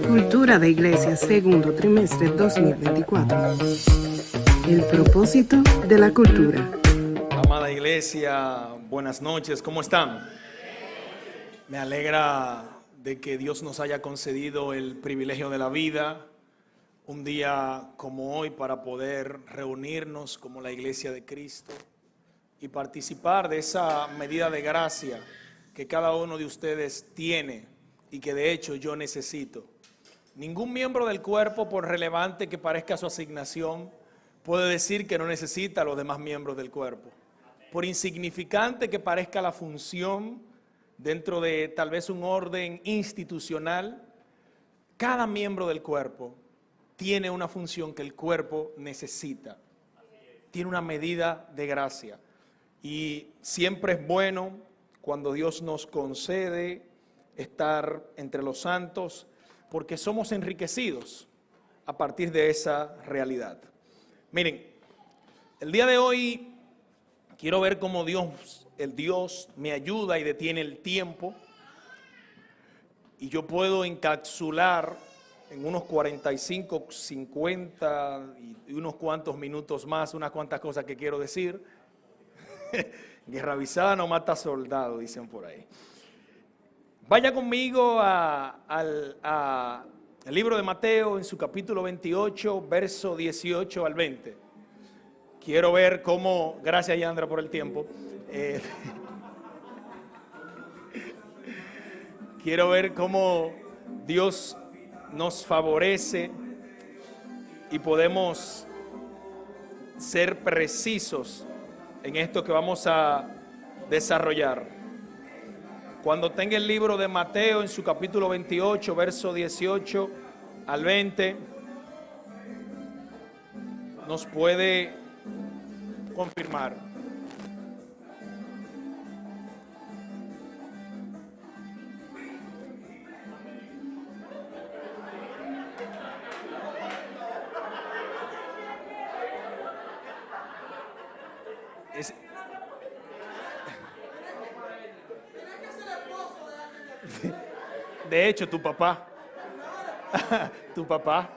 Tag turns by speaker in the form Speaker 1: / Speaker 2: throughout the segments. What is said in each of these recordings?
Speaker 1: Cultura de Iglesia, segundo trimestre 2024. El propósito de la cultura.
Speaker 2: Amada Iglesia, buenas noches, ¿cómo están? Me alegra de que Dios nos haya concedido el privilegio de la vida, un día como hoy, para poder reunirnos como la Iglesia de Cristo y participar de esa medida de gracia que cada uno de ustedes tiene y que de hecho yo necesito. Ningún miembro del cuerpo, por relevante que parezca su asignación, puede decir que no necesita a los demás miembros del cuerpo. Por insignificante que parezca la función dentro de tal vez un orden institucional, cada miembro del cuerpo tiene una función que el cuerpo necesita. Tiene una medida de gracia. Y siempre es bueno cuando Dios nos concede estar entre los santos, porque somos enriquecidos a partir de esa realidad. Miren, el día de hoy quiero ver cómo el Dios me ayuda y detiene el tiempo, y yo puedo encapsular en unos 45, 50 y unos cuantos minutos más, unas cuantas cosas que quiero decir. Guerra avisada no mata soldado, dicen por ahí. Vaya conmigo al libro de Mateo en su capítulo 28, verso 18 al 20. Quiero ver cómo, gracias Yandra por el tiempo, quiero ver cómo Dios nos favorece y podemos ser precisos en esto que vamos a desarrollar. Cuando tenga el libro de Mateo en su capítulo 28, verso 18 al 20, nos puede confirmar. De hecho, tu papá. Tu papá.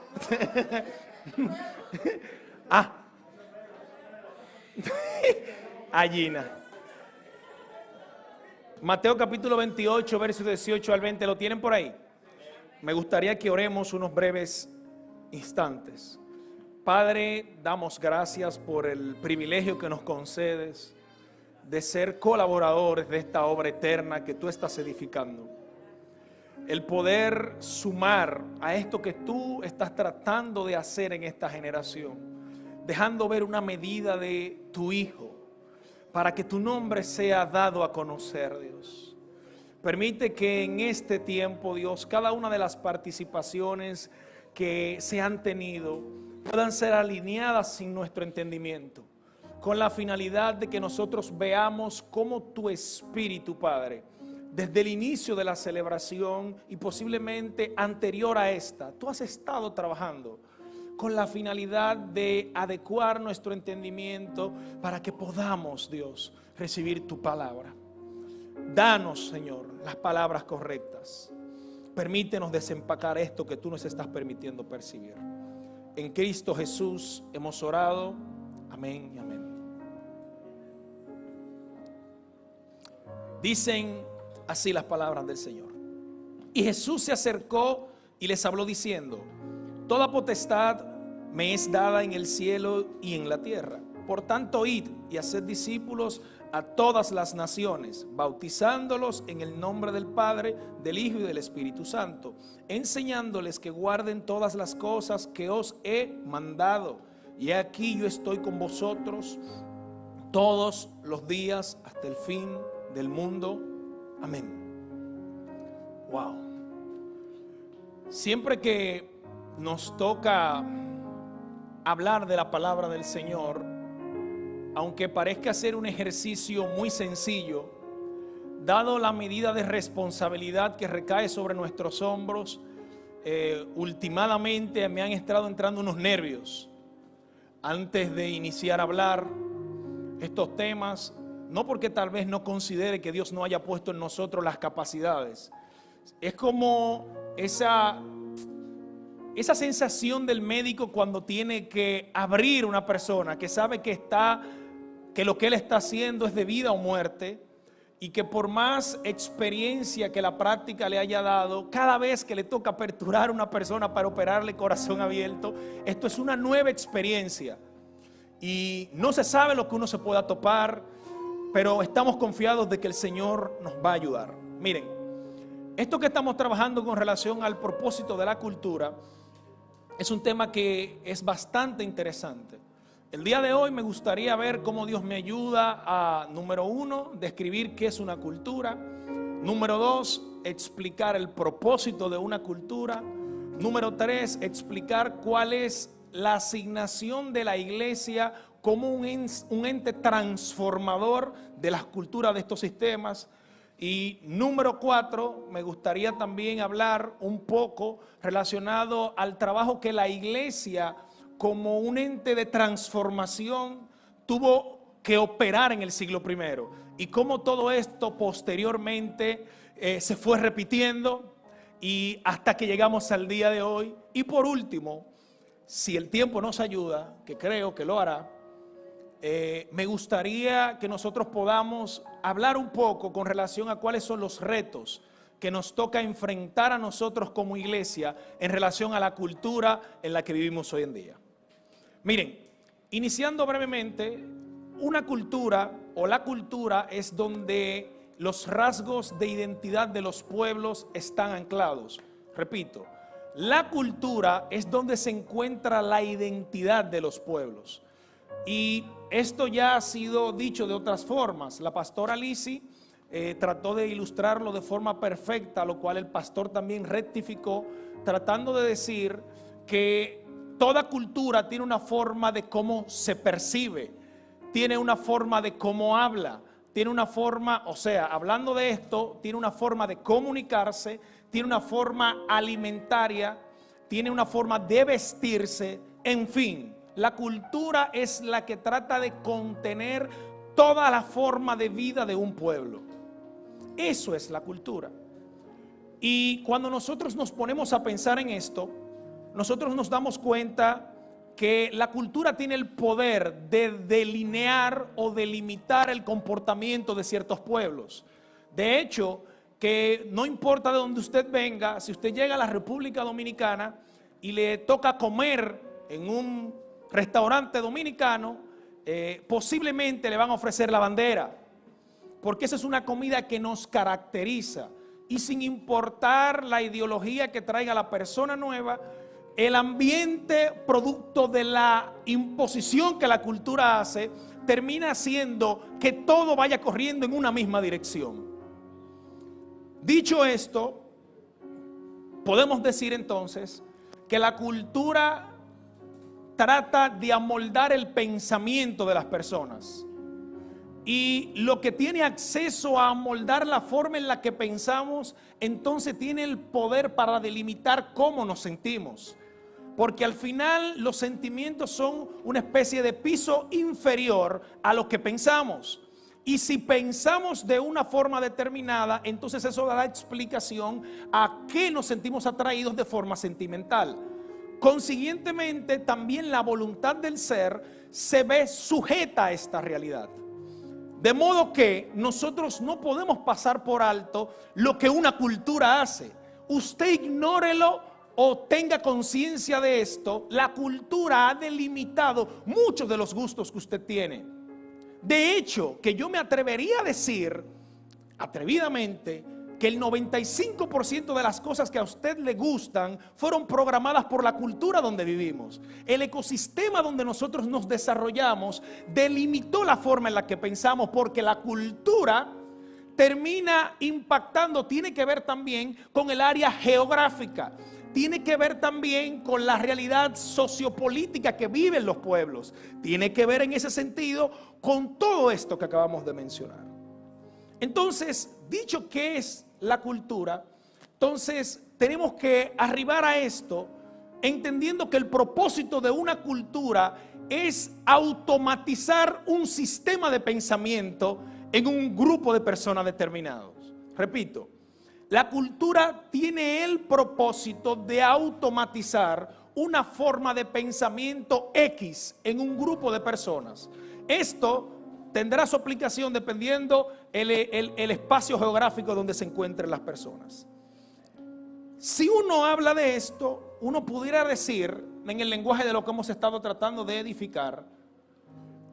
Speaker 2: Gina. Mateo capítulo 28, versos 18 al 20, ¿lo tienen por ahí? Me gustaría que oremos unos breves instantes. Padre, damos gracias por el privilegio que nos concedes de ser colaboradores de esta obra eterna que tú estás edificando. El poder sumar a esto que tú estás tratando de hacer en esta generación, dejando ver una medida de tu Hijo, para que tu nombre sea dado a conocer, Dios. Permite que en este tiempo, Dios, cada una de las participaciones que se han tenido puedan ser alineadas sin nuestro entendimiento, con la finalidad de que nosotros veamos cómo tu Espíritu, Padre, desde el inicio de la celebración y posiblemente anterior a esta, tú has estado trabajando con la finalidad de adecuar nuestro entendimiento para que podamos, Dios, recibir tu palabra. Danos, Señor, las palabras correctas. Permítenos desempacar esto que tú nos estás permitiendo percibir. En Cristo Jesús hemos orado. Amén y amén. Dicen así las palabras del Señor. Y Jesús se acercó y les habló diciendo: toda potestad me es dada en el cielo y en la tierra. Por tanto, id y haced discípulos a todas las naciones, bautizándolos en el nombre del Padre, del Hijo y del Espíritu Santo, enseñándoles que guarden todas las cosas que os he mandado. Y aquí yo estoy con vosotros todos los días hasta el fin del mundo. Amén. Wow. Siempre que nos toca hablar de la palabra del Señor, aunque parezca ser un ejercicio muy sencillo, dado la medida de responsabilidad que recae sobre nuestros hombros, últimamente me han estado entrando unos nervios antes de iniciar a hablar estos temas. No porque tal vez no considere que Dios no haya puesto en nosotros las capacidades. Es como esa esa sensación del médico cuando tiene que abrir una persona que sabe que lo que él está haciendo es de vida o muerte, y que por más experiencia que la práctica le haya dado, cada vez que le toca aperturar a una persona para operarle corazón abierto, esto es una nueva experiencia y no se sabe lo que uno se pueda topar, pero estamos confiados de que el Señor nos va a ayudar. Miren, esto que estamos trabajando con relación al propósito de la cultura es un tema que es bastante interesante. El día de hoy me gustaría ver cómo Dios me ayuda a, número 1, describir qué es una cultura. Número 2, explicar el propósito de una cultura. Número 3, explicar cuál es la asignación de la iglesia como un ente transformador de las culturas de estos sistemas. Y número 4, me gustaría también hablar un poco relacionado al trabajo que la iglesia como un ente de transformación tuvo que operar en el siglo I y cómo todo esto posteriormente se fue repitiendo y hasta que llegamos al día de hoy. Y por último, si el tiempo nos ayuda, que creo que lo hará, me gustaría que nosotros podamos hablar un poco con relación a cuáles son los retos que nos toca enfrentar a nosotros como iglesia en relación a la cultura en la que vivimos hoy en día. Miren, iniciando brevemente, una cultura o la cultura es donde los rasgos de identidad de los pueblos están anclados. Repito, la cultura es donde se encuentra la identidad de los pueblos. Y esto ya ha sido dicho de otras formas. La pastora Lisi trató de ilustrarlo de forma perfecta, lo cual el pastor también rectificó, tratando de decir que toda cultura tiene una forma de cómo se percibe, tiene una forma de cómo habla, tiene una forma, o sea, hablando de esto, tiene una forma de comunicarse, tiene una forma alimentaria, tiene una forma de vestirse, en fin, la cultura es la que trata de contener toda la forma de vida de un pueblo. Eso es la cultura. Y cuando nosotros nos ponemos a pensar en esto, nosotros nos damos cuenta que la cultura tiene el poder de delinear o delimitar el comportamiento de ciertos pueblos. De hecho, que no importa de dónde usted venga, si usted llega a la República Dominicana y le toca comer en un restaurante dominicano, posiblemente le van a ofrecer la bandera, porque esa es una comida que nos caracteriza. Y sin importar la ideología que traiga la persona nueva, el ambiente producto de la imposición que la cultura hace termina haciendo que todo vaya corriendo en una misma dirección. Dicho esto, podemos decir entonces que la cultura trata de amoldar el pensamiento de las personas. Y lo que tiene acceso a amoldar la forma en la que pensamos, entonces tiene el poder para delimitar cómo nos sentimos. Porque al final los sentimientos son una especie de piso inferior a lo que pensamos. Y si pensamos de una forma determinada, entonces eso da explicación a qué nos sentimos atraídos de forma sentimental. Consiguientemente, también la voluntad del ser se ve sujeta a esta realidad. De modo que nosotros no podemos pasar por alto lo que una cultura hace. Usted ignórelo o tenga conciencia de esto. La cultura ha delimitado muchos de los gustos que usted tiene. De hecho, que yo me atrevería a decir, atrevidamente, que el 95% de las cosas que a usted le gustan fueron programadas por la cultura donde vivimos. El ecosistema donde nosotros nos desarrollamos delimitó la forma en la que pensamos, porque la cultura termina impactando, tiene que ver también con el área geográfica, tiene que ver también con la realidad sociopolítica que viven los pueblos, tiene que ver en ese sentido con todo esto que acabamos de mencionar. Entonces, dicho que es la cultura, entonces tenemos que arribar a esto entendiendo que el propósito de una cultura es automatizar un sistema de pensamiento en un grupo de personas determinados. Repito, la cultura tiene el propósito de automatizar una forma de pensamiento X en un grupo de personas. Esto tendrá su aplicación dependiendo el espacio geográfico donde se encuentren las personas. Si uno habla de esto, uno pudiera decir, en el lenguaje de lo que hemos estado tratando de edificar,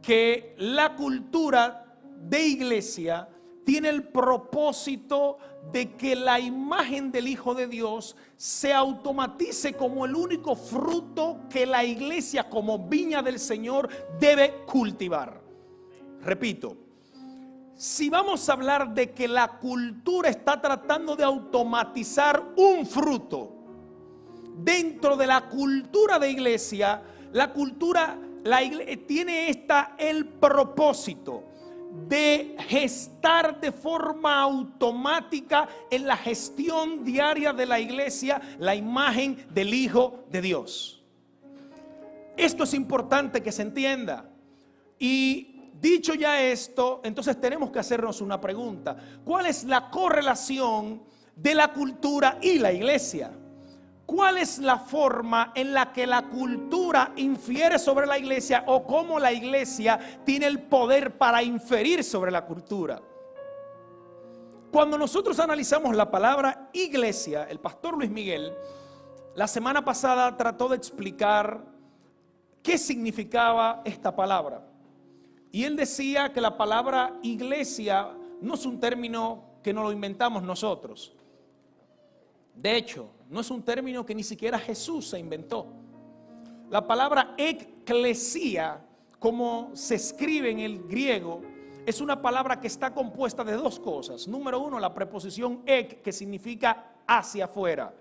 Speaker 2: que la cultura de iglesia tiene el propósito de que la imagen del Hijo de Dios se automatice como el único fruto que la iglesia como viña del Señor debe cultivar. Repito, si vamos a hablar de que la cultura está tratando de automatizar un fruto dentro de la cultura de iglesia, la iglesia tiene el propósito de gestar de forma automática en la gestión diaria de la iglesia la imagen del Hijo de Dios. Esto es importante que se entienda. Y dicho ya esto, entonces tenemos que hacernos una pregunta. ¿Cuál es la correlación de la cultura y la iglesia? ¿Cuál es la forma en la que la cultura infiere sobre la iglesia o cómo la iglesia tiene el poder para inferir sobre la cultura? Cuando nosotros analizamos la palabra iglesia, el pastor Luis Miguel la semana pasada trató de explicar qué significaba esta palabra. Y él decía que la palabra iglesia no es un término que nos lo inventamos nosotros. De hecho, no es un término que ni siquiera Jesús se inventó. La palabra eclesia, como se escribe en el griego, es una palabra que está compuesta de dos cosas. Número uno, la preposición ek, que significa hacia afuera.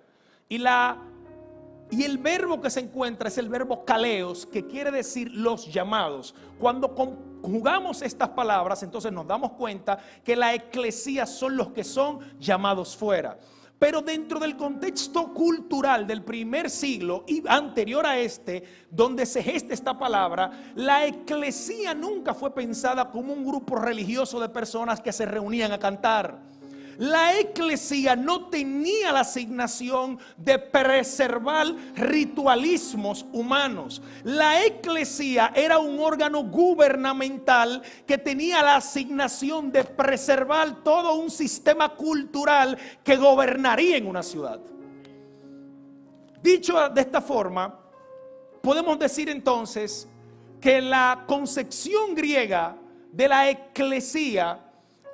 Speaker 2: Y el verbo que se encuentra es el verbo kaleos, que quiere decir los llamados. Cuando conjugamos estas palabras, entonces nos damos cuenta que la eclesía son los que son llamados fuera. Pero dentro del contexto cultural del primer siglo y anterior a este, donde se gesta esta palabra, la eclesía nunca fue pensada como un grupo religioso de personas que se reunían a cantar. La eclesía no tenía la asignación de preservar ritualismos humanos. La eclesía era un órgano gubernamental que tenía la asignación de preservar todo un sistema cultural que gobernaría en una ciudad. Dicho de esta forma, podemos decir entonces que la concepción griega de la eclesía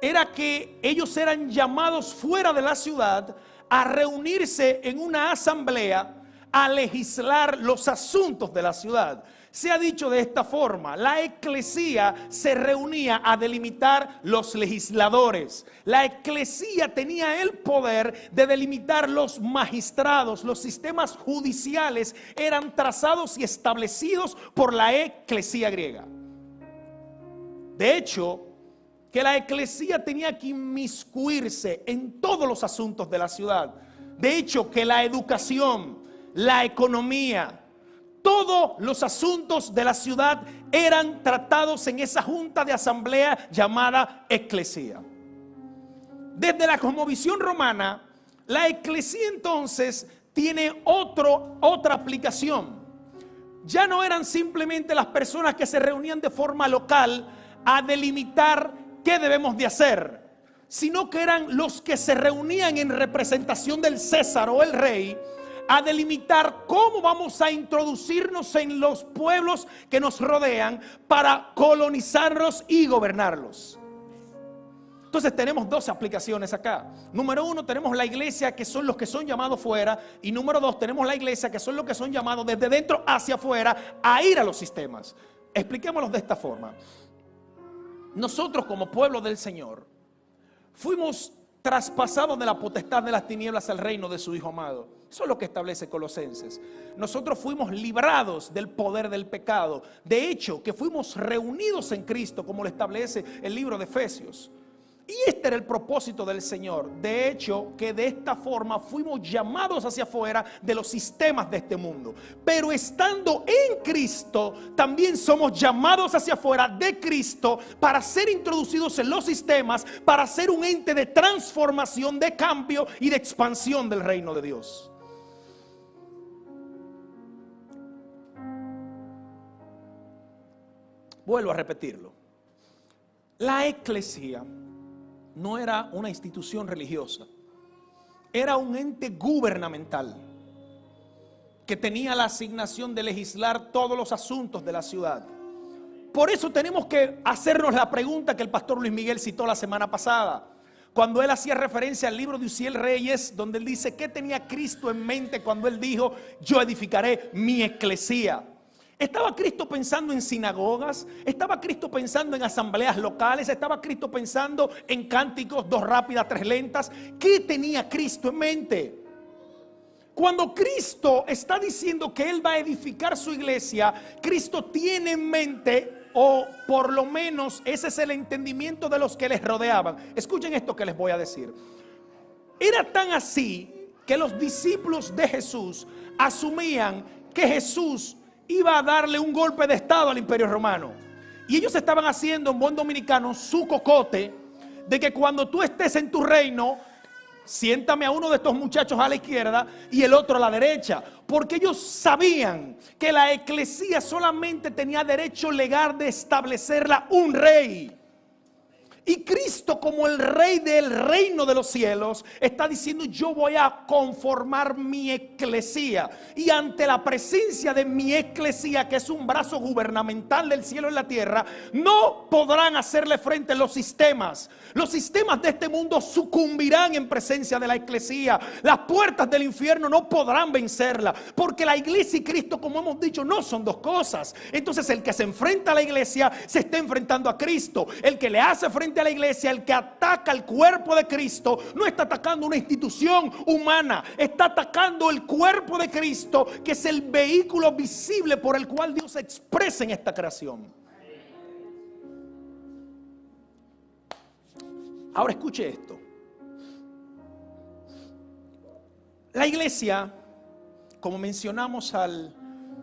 Speaker 2: era que ellos eran llamados fuera de la ciudad a reunirse en una asamblea a legislar los asuntos de la ciudad. Se ha dicho de esta forma: la eclesía se reunía a delimitar los legisladores. La eclesía tenía el poder de delimitar los magistrados. Los sistemas judiciales eran trazados y establecidos por la eclesía griega. De hecho, que la eclesía tenía que inmiscuirse en todos los asuntos de la ciudad. De hecho, que la educación, la economía, todos los asuntos de la ciudad eran tratados en esa junta de asamblea llamada eclesía. Desde la cosmovisión romana, la eclesía entonces tiene otra aplicación. Ya no eran simplemente las personas que se reunían de forma local a delimitar qué debemos de hacer, sino que eran los que se reunían en representación del César o el rey a delimitar cómo vamos a introducirnos en los pueblos que nos rodean para colonizarlos y gobernarlos. Entonces tenemos dos aplicaciones acá. Número uno, tenemos la iglesia, que son los que son llamados fuera, y número dos, tenemos la iglesia, que son los que son llamados desde dentro hacia afuera a ir a los sistemas. Expliquémoslo de esta forma. Nosotros como pueblo del Señor fuimos traspasados de la potestad de las tinieblas al reino de su Hijo amado. Eso es lo que establece Colosenses. Nosotros fuimos librados del poder del pecado. De hecho, que fuimos reunidos en Cristo, como lo establece el libro de Efesios. Y este era el propósito del Señor. De hecho, que de esta forma fuimos llamados hacia afuera de los sistemas de este mundo. Pero estando en Cristo, también somos llamados hacia afuera de Cristo para ser introducidos en los sistemas, para ser un ente de transformación, de cambio y de expansión del reino de Dios. Vuelvo a repetirlo. La eclesía no era una institución religiosa, era un ente gubernamental que tenía la asignación de legislar todos los asuntos de la ciudad. Por eso tenemos que hacernos la pregunta que el pastor Luis Miguel citó la semana pasada, cuando él hacía referencia al libro de Uziel Reyes, donde él dice: ¿qué tenía Cristo en mente cuando él dijo: yo edificaré mi eclesía? ¿Estaba Cristo pensando en sinagogas? ¿Estaba Cristo pensando en asambleas locales? ¿Estaba Cristo pensando en cánticos, 2 rápidas, 3 lentas? ¿Qué tenía Cristo en mente? Cuando Cristo está diciendo que Él va a edificar su iglesia, Cristo tiene en mente, o por lo menos ese es el entendimiento de los que les rodeaban. Escuchen esto que les voy a decir. Era tan así que los discípulos de Jesús asumían que Jesús iba a darle un golpe de estado al Imperio Romano. Y ellos estaban haciendo, en buen dominicano, su cocote de que cuando tú estés en tu reino, siéntame a uno de estos muchachos a la izquierda y el otro a la derecha. Porque ellos sabían que la eclesía solamente tenía derecho legal de establecerla un rey. Y Cristo, como el rey del reino de los cielos, está diciendo: yo voy a conformar mi eclesía. Y ante la presencia de mi eclesía, que es un brazo gubernamental del cielo y la tierra, no podrán hacerle frente los sistemas. Los sistemas de este mundo sucumbirán en presencia de la eclesía. Las puertas del infierno no podrán vencerla, porque la iglesia y Cristo, como hemos dicho, no son dos cosas. Entonces el que se enfrenta a la iglesia se está enfrentando a Cristo. El que le hace frente a la iglesia, el que ataca el cuerpo de Cristo, no está atacando una institución humana, está atacando el cuerpo de Cristo, que es el vehículo visible por el cual Dios se expresa en esta creación. Ahora escuche esto. La iglesia, como mencionamos al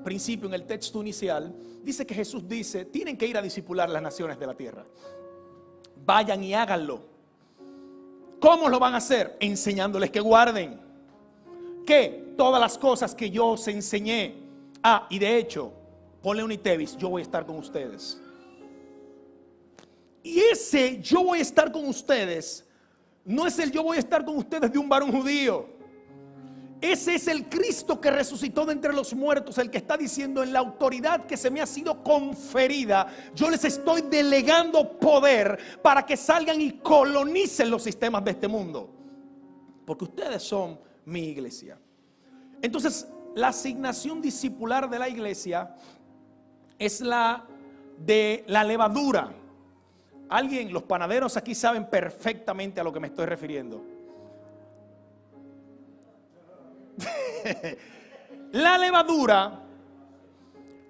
Speaker 2: principio en el texto inicial, dice que Jesús dice: tienen que ir a discipular las naciones de la tierra. Vayan y háganlo. ¿Cómo lo van a hacer? Enseñándoles que guarden que todas las cosas que yo os enseñé. Y de hecho, ponle un itevis: yo voy a estar con ustedes. Y ese yo voy a estar con ustedes no es el yo voy a estar con ustedes de un varón judío. Ese es el Cristo que resucitó de entre los muertos, el que está diciendo: en la autoridad que se me ha sido conferida, yo les estoy delegando poder para que salgan y colonicen los sistemas de este mundo, porque ustedes son mi iglesia. Entonces, la asignación discipular de la iglesia es la de la levadura. Alguien, los panaderos aquí saben perfectamente a lo que me estoy refiriendo. La levadura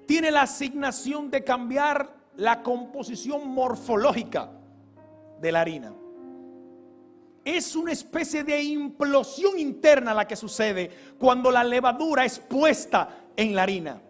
Speaker 2: tiene la asignación de cambiar la composición morfológica de la harina. Es una especie de implosión interna la que sucede cuando la levadura es puesta en la harina.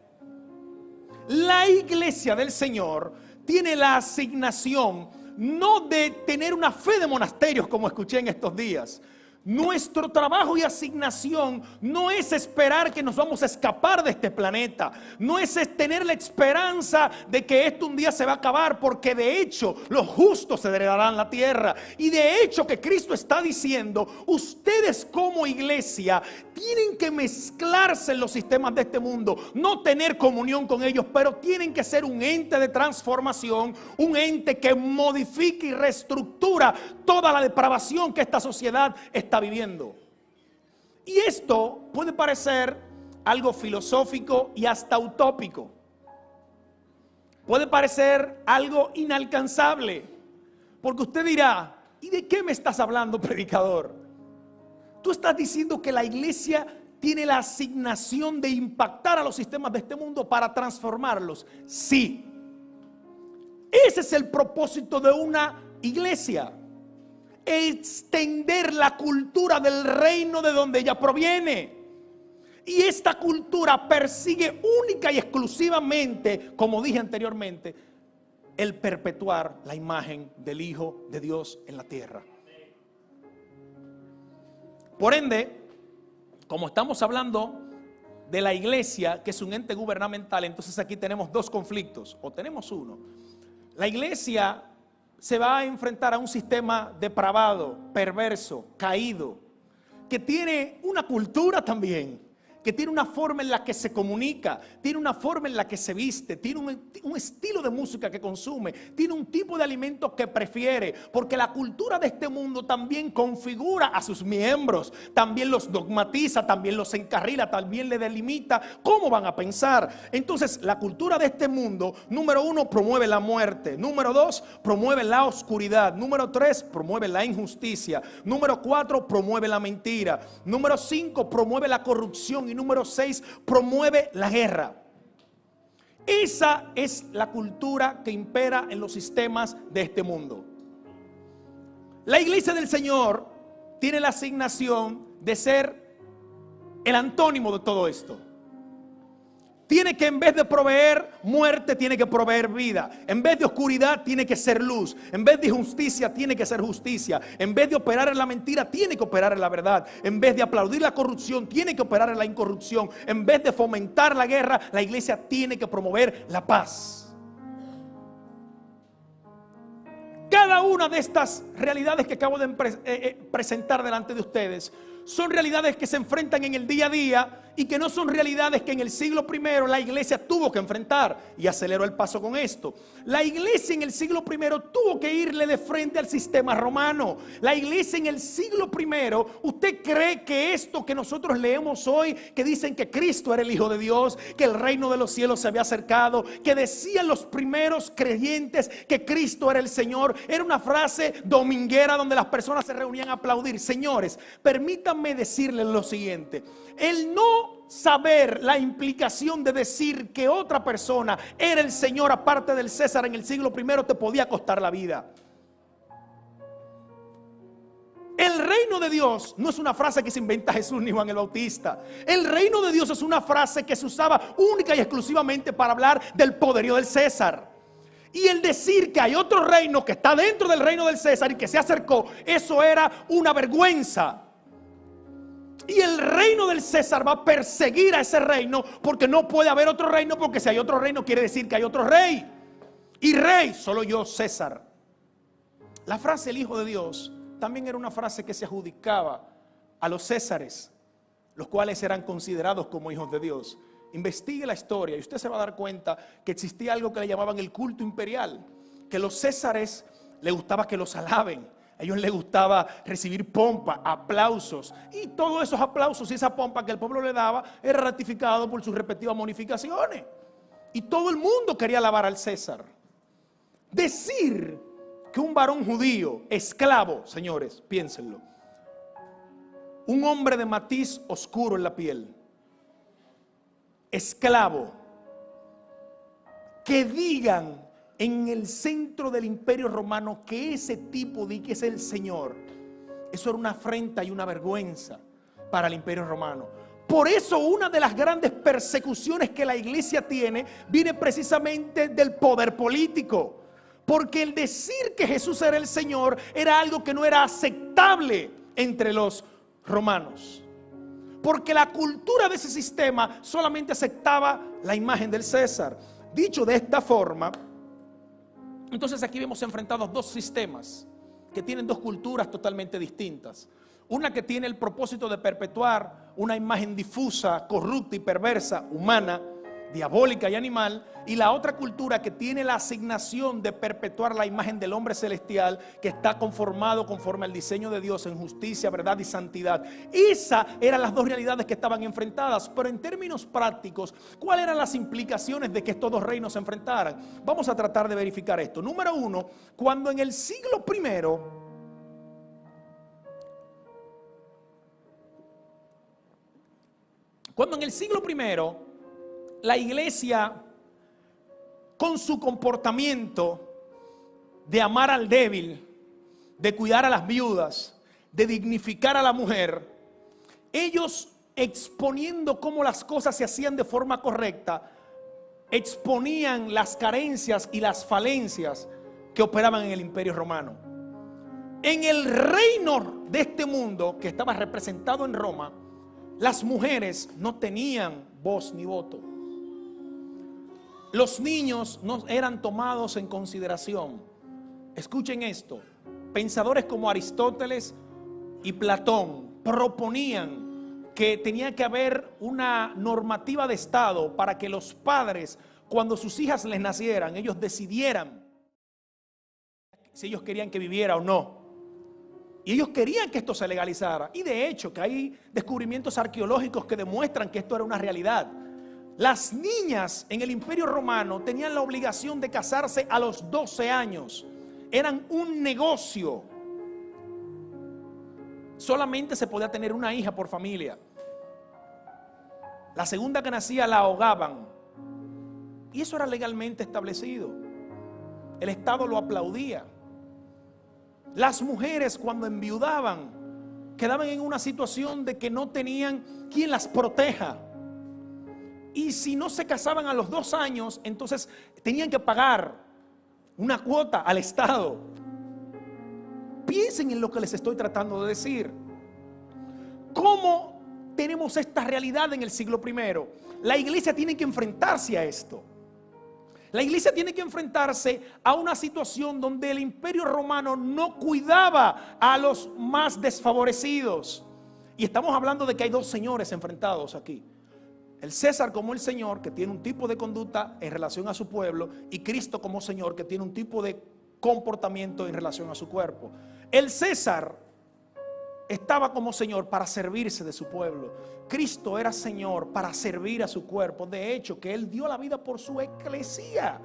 Speaker 2: La iglesia del Señor tiene la asignación no de tener una fe de monasterios, como escuché en estos días. Nuestro trabajo y asignación no es esperar que nos vamos a escapar de este planeta. No es tener la esperanza de que esto un día se va a acabar, porque de hecho los justos se heredarán la tierra. Y de hecho que Cristo está diciendo: ustedes como iglesia tienen que mezclarse en los sistemas de este mundo, no tener comunión con ellos, pero tienen que ser un ente de transformación, un ente que modifique y reestructura toda la depravación que esta sociedad está viviendo. Y esto puede parecer algo filosófico y hasta utópico. Puede parecer algo inalcanzable, porque usted dirá: ¿y de qué me estás hablando, predicador? Tú estás diciendo que la iglesia tiene la asignación de impactar a los sistemas de este mundo para transformarlos. Sí, ese es el propósito de una iglesia: extender la cultura del reino de donde ella proviene. Y esta cultura persigue única y exclusivamente, como dije anteriormente, el perpetuar la imagen del Hijo de Dios en la tierra. Por ende, como estamos hablando de la iglesia, que es un ente gubernamental, entonces aquí tenemos dos conflictos, o tenemos uno. La iglesia se va a enfrentar a un sistema depravado, perverso, caído, que tiene una cultura también, que tiene una forma en la que se comunica, tiene una forma en la que se viste, tiene un estilo de música que consume, tiene un tipo de alimento que prefiere, porque la cultura de este mundo también configura a sus miembros, también los dogmatiza, también los encarrila, también le delimita cómo van a pensar. Entonces, la cultura de este mundo, número 1, promueve la muerte, número 2, promueve la oscuridad, número 3, promueve la injusticia, número 4, promueve la mentira, número 5, promueve la corrupción, y número 6, promueve la guerra. Esa es la cultura que impera en los sistemas de este mundo. La iglesia del Señor tiene la asignación de ser el antónimo de todo esto. Tiene que, en vez de proveer muerte, tiene que proveer vida. En vez de oscuridad, tiene que ser luz. En vez de injusticia, tiene que ser justicia. En vez de operar en la mentira, tiene que operar en la verdad. En vez de aplaudir la corrupción, tiene que operar en la incorrupción. En vez de fomentar la guerra, la iglesia tiene que promover la paz. Cada una de estas realidades que acabo de presentar delante de ustedes son realidades que se enfrentan en el día a día y que no son realidades que en el siglo I la iglesia tuvo que enfrentar. Y acelero el paso con esto. La iglesia en el siglo I tuvo que irle de frente al sistema romano. La iglesia en el siglo I, ¿usted cree que esto que nosotros leemos hoy, que dicen que Cristo era el Hijo de Dios, que el reino de los cielos se había acercado, que decían los primeros creyentes que Cristo era el Señor, era una frase dominguera donde las personas se reunían a aplaudir? Señores, permítanme decirles lo siguiente: el no saber la implicación de decir que otra persona era el Señor aparte del César en el siglo I te podía costar la vida. El reino de Dios no es una frase que se inventa Jesús ni Juan el Bautista. El reino de Dios es una frase que se usaba única y exclusivamente para hablar del poderío del César. Y el decir que hay otro reino que está dentro del reino del César y que se acercó, eso era una vergüenza. Y el reino del César va a perseguir a ese reino, porque no puede haber otro reino, porque si hay otro reino quiere decir que hay otro rey. Y rey, solo yo, César. La frase el Hijo de Dios también era una frase que se adjudicaba a los césares, los cuales eran considerados como hijos de Dios. Investigue la historia y usted se va a dar cuenta que existía algo que le llamaban el culto imperial, que los césares les gustaba que los alaben. A ellos les gustaba recibir pompa, aplausos, y todos esos aplausos y esa pompa que el pueblo le daba era ratificado por sus respectivas bonificaciones. Y todo el mundo quería alabar al César. Decir que un varón judío, esclavo, señores, piénsenlo, un hombre de matiz oscuro en la piel, esclavo, que digan en el centro del imperio romano que ese tipo de que es el Señor, eso era una afrenta y una vergüenza para el imperio romano. Por eso una de las grandes persecuciones que la iglesia tiene viene precisamente del poder político, porque el decir que Jesús era el Señor era algo que no era aceptable entre los romanos, porque la cultura de ese sistema solamente aceptaba la imagen del César. Dicho de esta forma, entonces aquí vemos enfrentados dos sistemas que tienen dos culturas totalmente distintas. Una que tiene el propósito de perpetuar una imagen difusa, corrupta y perversa, humana, diabólica y animal, y la otra cultura que tiene la asignación de perpetuar la imagen del hombre celestial, que está conformado conforme al diseño de Dios en justicia, verdad y santidad. Esas eran las dos realidades que estaban enfrentadas. Pero en términos prácticos, ¿cuáles eran las implicaciones de que estos dos reinos se enfrentaran? Vamos a tratar de verificar esto. Número uno, cuando en el siglo I la iglesia, con su comportamiento de amar al débil, de cuidar a las viudas, de dignificar a la mujer, ellos exponiendo cómo las cosas se hacían de forma correcta, exponían las carencias y las falencias que operaban en el imperio romano. En el reino de este mundo que estaba representado en Roma, las mujeres no tenían voz ni voto. Los niños no eran tomados en consideración. Escuchen esto. Pensadores como Aristóteles y Platón proponían que tenía que haber una normativa de Estado para que los padres, cuando sus hijas les nacieran, ellos decidieran si ellos querían que viviera o no. Y ellos querían que esto se legalizara. Y de hecho que hay descubrimientos arqueológicos que demuestran que esto era una realidad. Las niñas en el Imperio Romano tenían la obligación de casarse a los 12 años. Eran un negocio. Solamente se podía tener una hija por familia. La segunda que nacía la ahogaban. Y eso era legalmente establecido. El Estado lo aplaudía. Las mujeres cuando enviudaban quedaban en una situación de que no tenían quien las proteja. Y si no se casaban a los 2 años, entonces tenían que pagar una cuota al Estado. Piensen en lo que les estoy tratando de decir. ¿Cómo tenemos esta realidad en el siglo I? La iglesia tiene que enfrentarse a esto. La iglesia tiene que enfrentarse a una situación donde el Imperio Romano no cuidaba a los más desfavorecidos. Y estamos hablando de que hay 2 señores enfrentados aquí. El César como el Señor, que tiene un tipo de conducta en relación a su pueblo, y Cristo como Señor, que tiene un tipo de comportamiento en relación a su cuerpo. El César estaba como Señor para servirse de su pueblo. Cristo era Señor para servir a su cuerpo. De hecho, que Él dio la vida por su eclesía.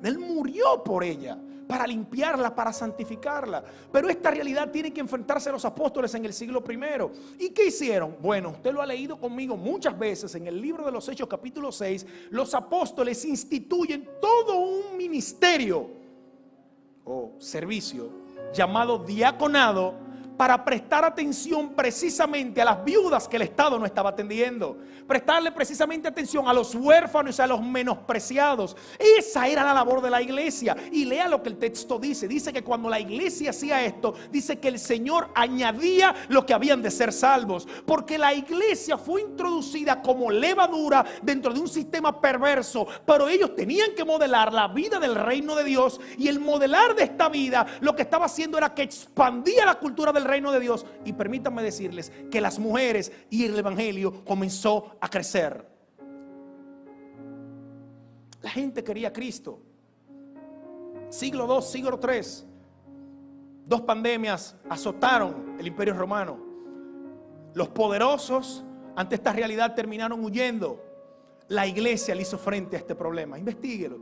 Speaker 2: Él murió por ella, para limpiarla, para santificarla. Pero esta realidad tiene que enfrentarse a los apóstoles en el siglo I. ¿Y qué hicieron? Bueno, usted lo ha leído conmigo muchas veces en el libro de los Hechos capítulo 6. Los apóstoles instituyen todo un ministerio o servicio llamado diaconado, para prestar atención precisamente a las viudas que el Estado no estaba atendiendo, prestarle precisamente atención a los huérfanos y a los menospreciados. Esa era la labor de la iglesia. Y lea lo que el texto dice. Dice que cuando la iglesia hacía esto, dice que el Señor añadía lo que habían de ser salvos, porque la iglesia fue introducida como levadura dentro de un sistema perverso, pero ellos tenían que modelar la vida del reino de Dios, y el modelar de esta vida lo que estaba haciendo era que expandía la cultura del reino de Dios. Y permítanme decirles que las mujeres y el evangelio comenzó a crecer. La gente quería a Cristo. Siglo II, siglo III, 2 pandemias azotaron el Imperio Romano. Los poderosos ante esta realidad terminaron huyendo. La iglesia le hizo frente a este problema. Investíguelo.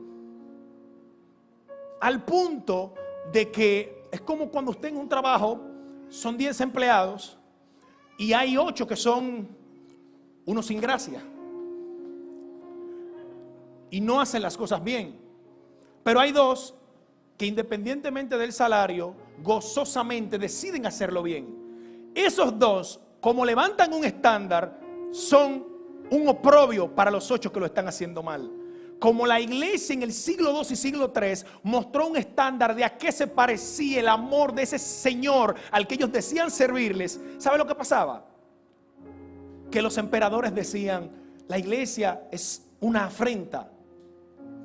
Speaker 2: Al punto de que es como cuando usted en un trabajo son 10 empleados y hay 8 que son unos sin gracia y no hacen las cosas bien, pero hay 2 que independientemente del salario gozosamente deciden hacerlo bien. Esos 2, como levantan un estándar, son un oprobio para los 8 que lo están haciendo mal. Como la iglesia en el siglo II y siglo III mostró un estándar de a qué se parecía el amor de ese Señor al que ellos decían servirles, ¿sabe lo que pasaba? Que los emperadores decían: la iglesia es una afrenta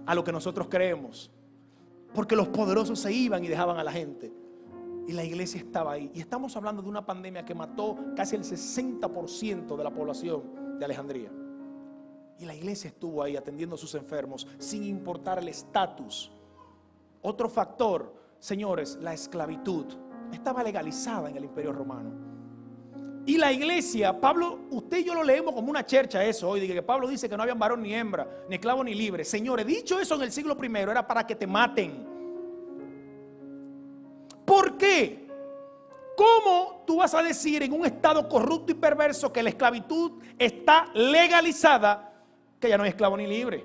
Speaker 2: a lo que nosotros creemos, porque los poderosos se iban y dejaban a la gente, y la iglesia estaba ahí. Y estamos hablando de una pandemia que mató casi el 60% de la población de Alejandría. Y la iglesia estuvo ahí atendiendo a sus enfermos sin importar el estatus. Otro factor, señores, la esclavitud estaba legalizada en el Imperio Romano. Y la iglesia, Pablo, usted y yo lo leemos como una chercha eso hoy, que Pablo dice que no había varón ni hembra, ni esclavo ni libre. Señores, dicho eso en el siglo I, era para que te maten. ¿Por qué? ¿Cómo tú vas a decir en un estado corrupto y perverso que la esclavitud está legalizada, que ya no hay esclavo ni libre?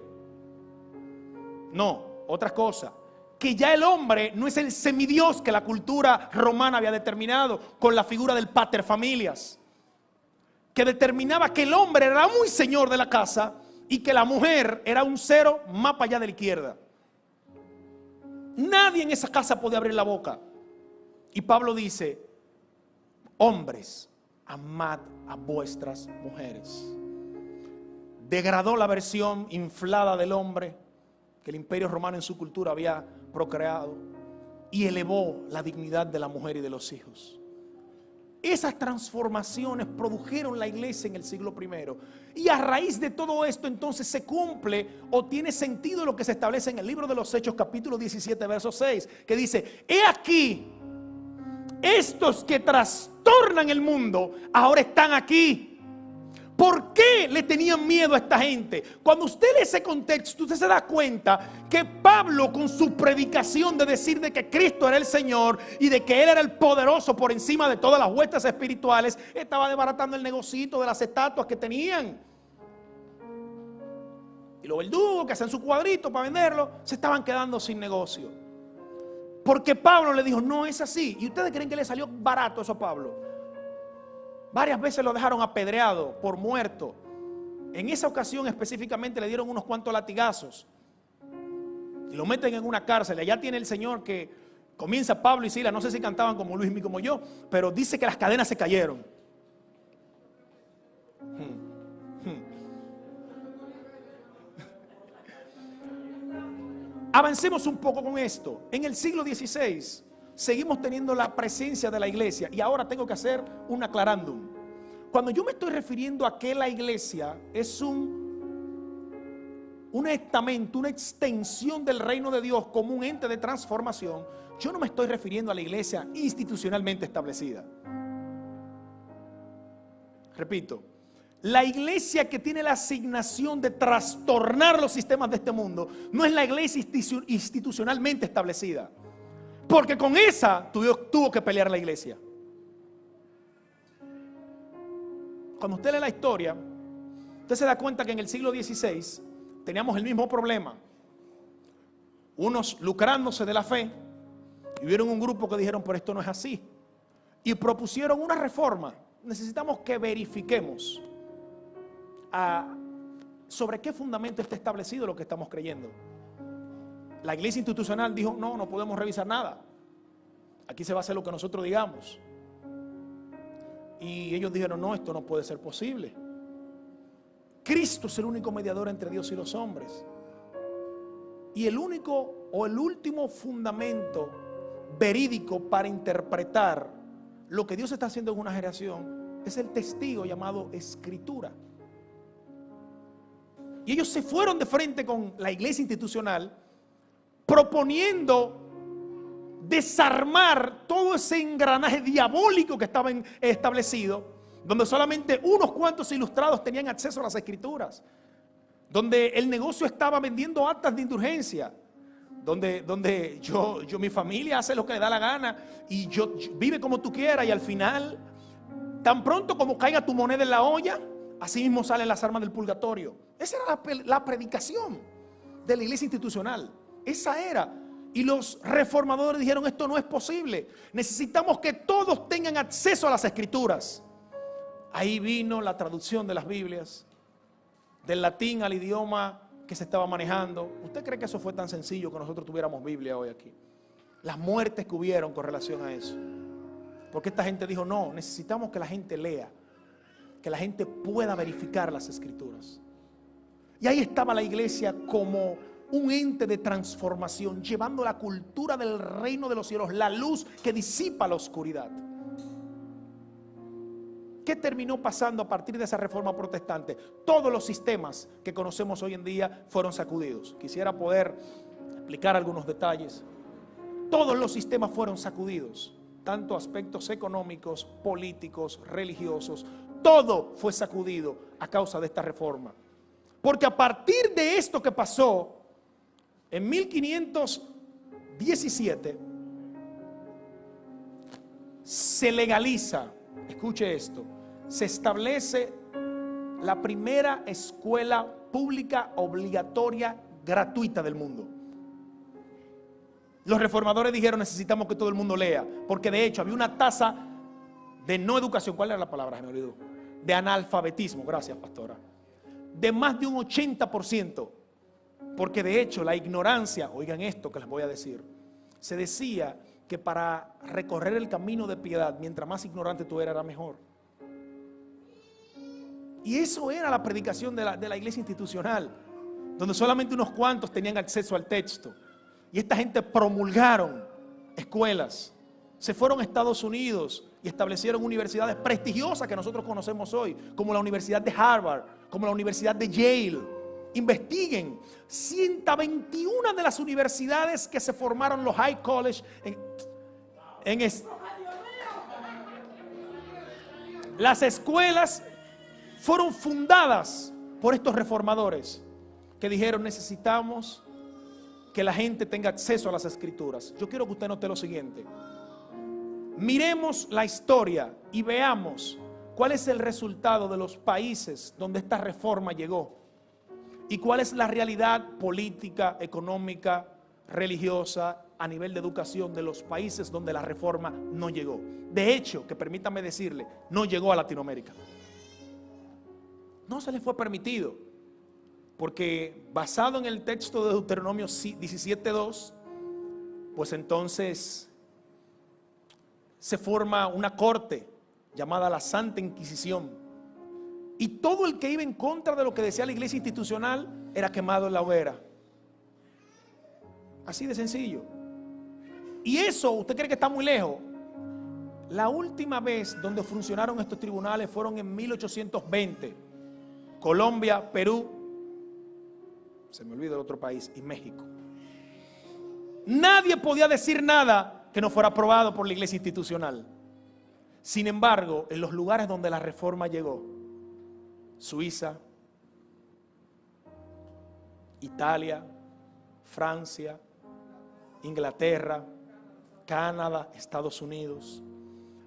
Speaker 2: No, otra cosa, que ya el hombre no es el semidios que la cultura romana había determinado con la figura del pater familias, que determinaba que el hombre era muy señor de la casa y que la mujer era un cero más para allá de la izquierda. Nadie en esa casa podía abrir la boca. Y Pablo dice: hombres, amad a vuestras mujeres. degradó la versión inflada del hombre que el Imperio Romano en su cultura había procreado y elevó la dignidad de la mujer y de los hijos. Esas transformaciones produjeron la iglesia en el siglo I. Y a raíz de todo esto entonces se cumple o tiene sentido lo que se establece en el libro de los Hechos capítulo 17 verso 6, que dice: he aquí, estos que trastornan el mundo ahora están aquí. ¿Por qué le tenían miedo a esta gente? Cuando usted lee ese contexto, usted se da cuenta que Pablo, con su predicación de decir de que Cristo era el Señor y de que Él era el poderoso por encima de todas las huestes espirituales, estaba desbaratando el negocito de las estatuas que tenían. Y los verdugos que hacían su cuadrito para venderlo, se estaban quedando sin negocio. Porque Pablo le dijo: no es así. ¿Y ustedes creen que le salió barato eso a Pablo? Varias veces lo dejaron apedreado, por muerto. En esa ocasión específicamente le dieron unos cuantos latigazos y lo meten en una cárcel. Allá tiene el Señor que comienza Pablo y Silas, no sé si cantaban como Luis y como yo, pero dice que las cadenas se cayeron. Avancemos un poco con esto. En el siglo XVI seguimos teniendo la presencia de la iglesia. Y ahora tengo que hacer un aclarándum. Cuando yo me estoy refiriendo a que la iglesia es un estamento, una extensión del reino de Dios como un ente de transformación, yo no me estoy refiriendo a la iglesia institucionalmente establecida. Repito, la iglesia que tiene la asignación de trastornar los sistemas de este mundo no es la iglesia institucionalmente establecida. Porque con esa tuvo que pelear la iglesia. Cuando usted lee la historia, usted se da cuenta que en el siglo XVI teníamos el mismo problema. Unos lucrándose de la fe, y hubieron un grupo que dijeron: pero esto no es así. Y propusieron una reforma. Necesitamos que verifiquemos sobre qué fundamento está establecido lo que estamos creyendo. La iglesia institucional dijo: no podemos revisar nada. Aquí se va a hacer lo que nosotros digamos. Y ellos dijeron: no, esto no puede ser posible. Cristo es el único mediador entre Dios y los hombres. Y el único o el último fundamento verídico para interpretar lo que Dios está haciendo en una generación es el testigo llamado Escritura. Y ellos se fueron de frente con la iglesia institucional, proponiendo desarmar todo ese engranaje diabólico que estaba establecido, donde solamente unos cuantos ilustrados tenían acceso a las escrituras, donde el negocio estaba vendiendo actas de indulgencia, donde mi familia hace lo que le da la gana y vive como tú quieras, y al final, tan pronto como caiga tu moneda en la olla, así mismo salen las armas del purgatorio. Esa era la predicación de la iglesia institucional. Esa era. Y los reformadores dijeron: esto no es posible. Necesitamos que todos tengan acceso a las escrituras. Ahí vino la traducción de las Biblias, del latín al idioma que se estaba manejando. ¿Usted cree que eso fue tan sencillo que nosotros tuviéramos Biblia hoy aquí? Las muertes que hubieron con relación a eso. Porque esta gente dijo: no, necesitamos que la gente lea, que la gente pueda verificar las escrituras. Y ahí estaba la iglesia como un ente de transformación, llevando la cultura del reino de los cielos, la luz que disipa la oscuridad. ¿Qué terminó pasando a partir de esa reforma protestante? Todos los sistemas que conocemos hoy en día fueron sacudidos. Quisiera poder explicar algunos detalles. Todos los sistemas fueron sacudidos, tanto aspectos económicos, políticos, religiosos. Todo fue sacudido a causa de esta reforma. Porque a partir de esto que pasó en 1517, se legaliza, escuche esto, se establece la primera escuela pública obligatoria gratuita del mundo. Los reformadores dijeron: necesitamos que todo el mundo lea, porque de hecho había una tasa de no educación. ¿Cuál era la palabra? Se me olvidó. De analfabetismo, gracias pastora, de más de un 80%. Porque de hecho la ignorancia, oigan esto que les voy a decir, se decía que para recorrer el camino de piedad, mientras más ignorante tú eras, era mejor. Y eso era la predicación de la iglesia institucional, donde solamente unos cuantos tenían acceso al texto. Y esta gente promulgaron escuelas, se fueron a Estados Unidos y establecieron universidades prestigiosas que nosotros conocemos hoy, como la Universidad de Harvard, como la Universidad de Yale. Investiguen 121 de las universidades que se formaron, los high college las escuelas fueron fundadas por estos reformadores que dijeron: necesitamos que la gente tenga acceso a las escrituras. Yo quiero que usted note lo siguiente: miremos la historia y veamos cuál es el resultado de los países donde esta reforma llegó y cuál es la realidad política, económica, religiosa, a nivel de educación de los países donde la reforma no llegó. De hecho, que permítame decirle, no llegó a Latinoamérica. No se le fue permitido, porque basado en el texto de Deuteronomio 17:2, pues entonces se forma una corte llamada la Santa Inquisición, y todo el que iba en contra de lo que decía la iglesia institucional era quemado en la hoguera. Así de sencillo. Y eso, ¿usted cree que está muy lejos? La última vez donde funcionaron estos tribunales fueron en 1820. Colombia, Perú, se me olvida el otro país, y México. Nadie podía decir nada que no fuera aprobado por la iglesia institucional. Sin embargo, en los lugares donde la reforma llegó, Suiza, Italia, Francia, Inglaterra, Canadá, Estados Unidos,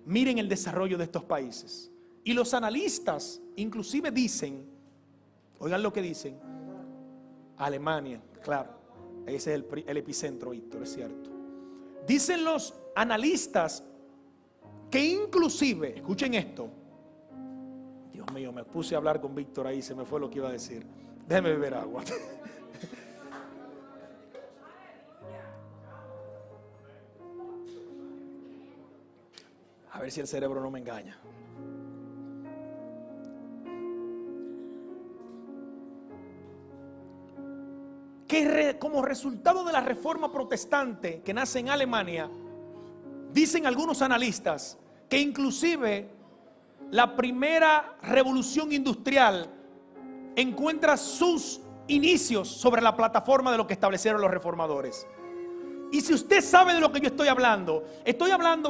Speaker 2: miren el desarrollo de estos países. Y los analistas inclusive dicen, oigan lo que dicen, Alemania, claro, ese es el epicentro, Víctor, es cierto. Dicen los analistas que inclusive, escuchen esto, Dios mío, me puse a hablar con Víctor ahí, se me fue lo que iba a decir. Déjeme beber agua. A ver si el cerebro no me engaña. Que como resultado de la reforma protestante que nace en Alemania, dicen algunos analistas que inclusive la primera revolución industrial encuentra sus inicios sobre la plataforma de lo que establecieron los reformadores. Y si usted sabe de lo que yo estoy hablando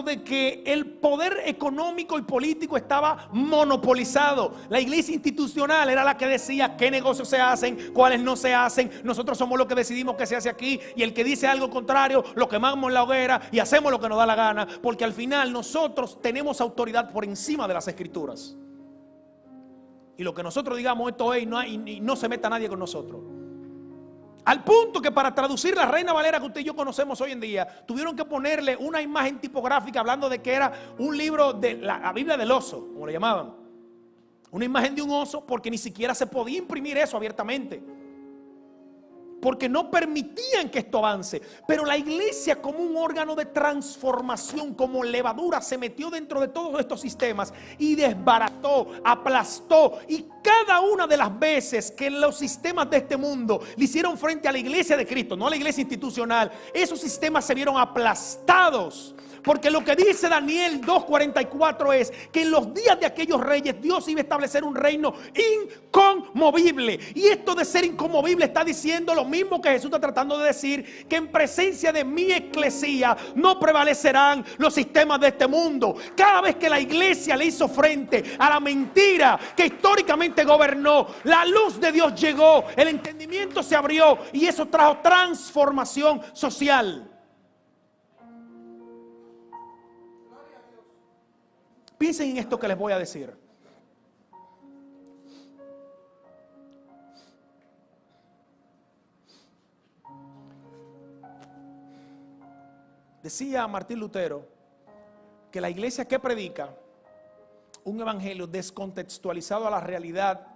Speaker 2: de que el poder económico y político estaba monopolizado. La iglesia institucional era la que decía qué negocios se hacen, cuáles no se hacen. Nosotros somos los que decidimos qué se hace aquí, y el que dice algo contrario lo quemamos en la hoguera y hacemos lo que nos da la gana, porque al final nosotros tenemos autoridad por encima de las escrituras. Y lo que nosotros digamos, esto es, y no se meta nadie con nosotros. Al punto que para traducir la Reina Valera que usted y yo conocemos hoy en día, tuvieron que ponerle una imagen tipográfica hablando de que era un libro de la Biblia del oso, como le llamaban. Una imagen de un oso, porque ni siquiera se podía imprimir eso abiertamente, porque no permitían que esto avance. Pero la iglesia, como un órgano de transformación, como levadura, se metió dentro de todos estos sistemas y desbarató, aplastó. Y cada una de las veces que los sistemas de este mundo le hicieron frente a la iglesia de Cristo, no a la iglesia institucional, esos sistemas se vieron aplastados. Porque lo que dice Daniel 2:44 es que en los días de aquellos reyes Dios iba a establecer un reino inconmovible. Y esto de ser inconmovible está diciendo lo mismo que Jesús está tratando de decir, que en presencia de mi eclesía no prevalecerán los sistemas de este mundo. Cada vez que la iglesia le hizo frente a la mentira que históricamente gobernó, la luz de Dios llegó, el entendimiento se abrió y eso trajo transformación social. Piensen en esto que les voy a decir. Decía Martín Lutero que la iglesia que predica un evangelio descontextualizado a la realidad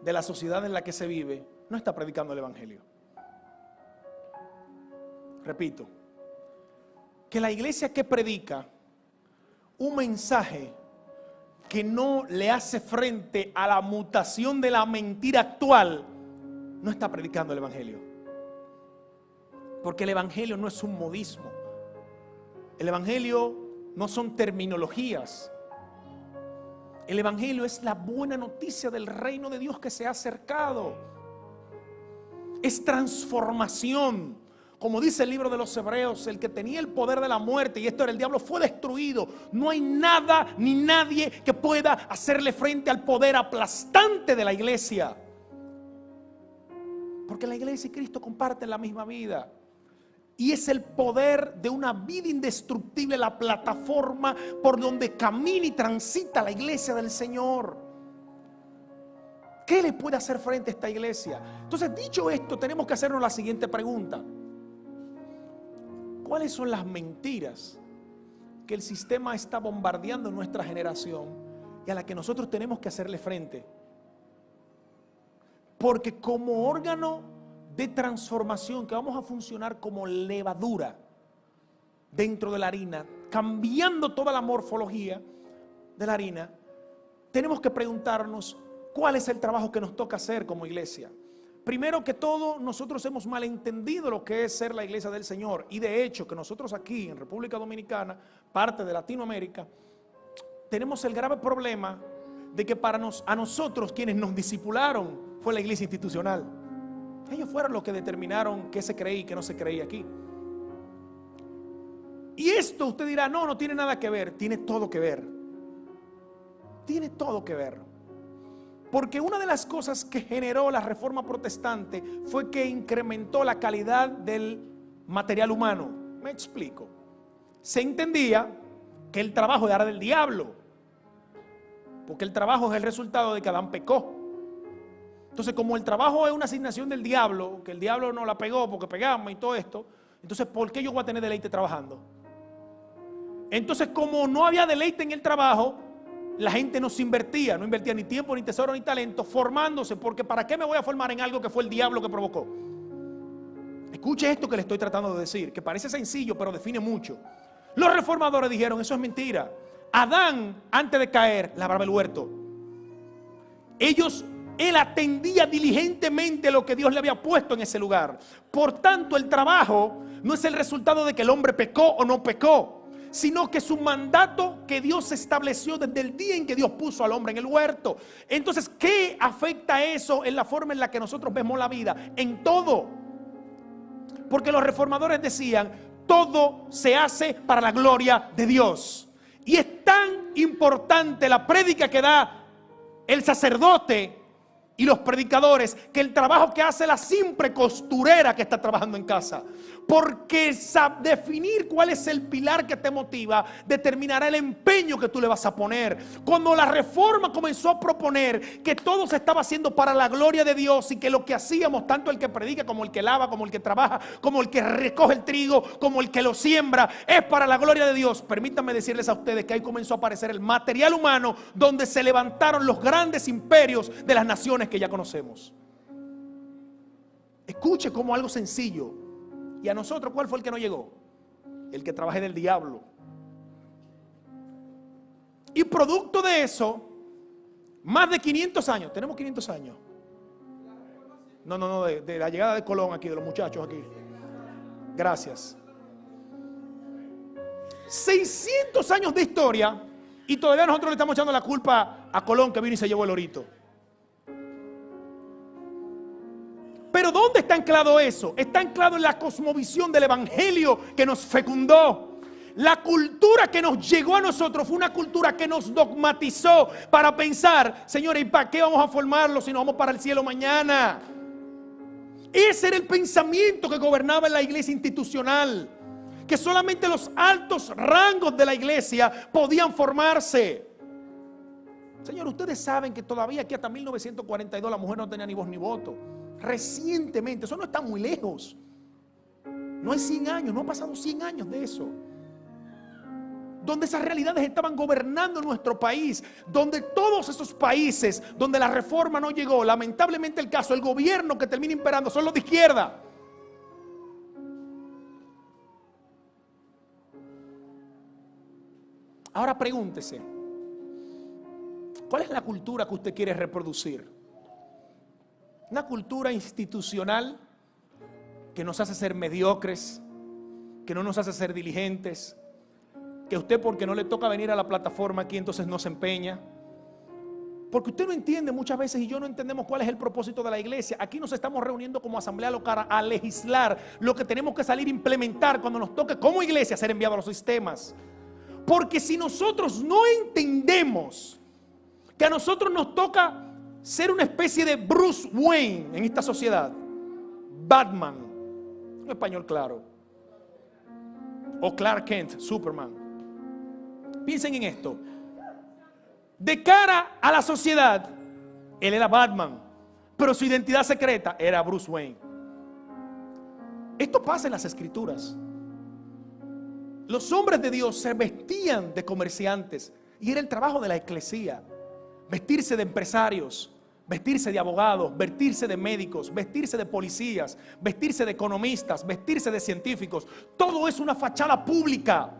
Speaker 2: de la sociedad en la que se vive, no está predicando el evangelio. Repito, que la iglesia que predica un mensaje que no le hace frente a la mutación de la mentira actual, no está predicando el evangelio. Porque el evangelio no es un modismo. El evangelio no son terminologías. El evangelio es la buena noticia del reino de Dios que se ha acercado. Es transformación. Como dice el libro de los Hebreos, el que tenía el poder de la muerte, y esto era el diablo, fue destruido. No hay nada ni nadie que pueda hacerle frente al poder aplastante de la iglesia. Porque la iglesia y Cristo comparten la misma vida. Y es el poder de una vida indestructible, la plataforma por donde camina y transita la iglesia del Señor. ¿Qué le puede hacer frente a esta iglesia? Entonces, dicho esto, tenemos que hacernos la siguiente pregunta. ¿Cuáles son las mentiras que el sistema está bombardeando en nuestra generación y a las que nosotros tenemos que hacerle frente? Porque como órgano de transformación, que vamos a funcionar como levadura dentro de la harina, cambiando toda la morfología de la harina, tenemos que preguntarnos cuál es el trabajo que nos toca hacer como iglesia. Primero que todo, nosotros hemos malentendido lo que es ser la iglesia del Señor. Y de hecho, que nosotros aquí en República Dominicana, parte de Latinoamérica, tenemos el grave problema de que a nosotros quienes nos discipularon fue la iglesia institucional. Ellos fueron los que determinaron qué se creía y qué no se creía aquí. Y esto usted dirá, no tiene nada que ver. Tiene todo que ver. Tiene todo que ver. Porque una de las cosas que generó la reforma protestante fue que incrementó la calidad del material humano. Me explico. Se entendía que el trabajo era del diablo, porque el trabajo es el resultado de que Adán pecó. Entonces, como el trabajo es una asignación del diablo, que el diablo no la pegó porque pegamos y todo esto, entonces, ¿por qué yo voy a tener deleite trabajando? Entonces, como no había deleite en el trabajo, la gente no invertía ni tiempo, ni tesoro, ni talento formándose, porque ¿para qué me voy a formar en algo que fue el diablo que provocó? Escuche esto que le estoy tratando de decir, que parece sencillo, pero define mucho. Los reformadores dijeron, eso es mentira. Adán, antes de caer, labraba el huerto. Él atendía diligentemente lo que Dios le había puesto en ese lugar. Por tanto, el trabajo no es el resultado de que el hombre pecó o no pecó, sino que es un mandato que Dios estableció desde el día en que Dios puso al hombre en el huerto. Entonces, ¿qué afecta eso en la forma en la que nosotros vemos la vida? En todo. Porque los reformadores decían, todo se hace para la gloria de Dios. Y es tan importante la prédica que da el sacerdote y los predicadores, que el trabajo que hace la simple costurera que está trabajando en casa. Porque definir cuál es el pilar que te motiva determinará el empeño que tú le vas a poner. Cuando la reforma comenzó a proponer que todo se estaba haciendo para la gloria de Dios y que lo que hacíamos, tanto el que predica como el que lava, como el que trabaja, como el que recoge el trigo, como el que lo siembra, es para la gloria de Dios. Permítanme decirles a ustedes que ahí comenzó a aparecer el material humano donde se levantaron los grandes imperios de las naciones que ya conocemos. Escuche como algo sencillo. ¿Y a nosotros cuál fue el que no llegó? El que trabaje del diablo. Y producto de eso, más de 500 años, tenemos 500 años. No, de la llegada de Colón aquí, de los muchachos aquí. Gracias. 600 años de historia y todavía nosotros le estamos echando la culpa a Colón que vino y se llevó el orito. Pero ¿dónde está anclado eso? Está anclado en la cosmovisión del evangelio que nos fecundó. La cultura que nos llegó a nosotros fue una cultura que nos dogmatizó para pensar, señores, ¿y para qué vamos a formarlo si nos vamos para el cielo mañana? Ese era el pensamiento que gobernaba en la iglesia institucional, que solamente los altos rangos de la iglesia podían formarse. Señor, ustedes saben que todavía aquí hasta 1942 la mujer no tenía ni voz ni voto. Recientemente, eso no está muy lejos. No hay 100 años, no ha pasado 100 años de eso. Donde esas realidades estaban gobernando nuestro país, donde todos esos países donde la reforma no llegó, lamentablemente el caso, el gobierno que termina imperando son los de izquierda. Ahora pregúntese, ¿Cuál es la cultura que usted quiere reproducir? Una cultura institucional que nos hace ser mediocres, que no nos hace ser diligentes, que usted porque no le toca venir a la plataforma aquí entonces no se empeña. Porque usted no entiende muchas veces y yo no entendemos cuál es el propósito de la iglesia. Aquí nos estamos reuniendo como asamblea local a legislar lo que tenemos que salir a implementar cuando nos toque como iglesia ser enviados a los sistemas. Porque si nosotros no entendemos que a nosotros nos toca ser una especie de Bruce Wayne en esta sociedad, Batman, un español claro, o Clark Kent, Superman. Piensen en esto. De cara a la sociedad, él era Batman, pero su identidad secreta era Bruce Wayne. Esto pasa en las escrituras. Los hombres de Dios se vestían de comerciantes y era el trabajo de la eclesía. Vestirse de empresarios, vestirse de abogados, vestirse de médicos, vestirse de policías, vestirse de economistas, vestirse de científicos. Todo es una fachada pública.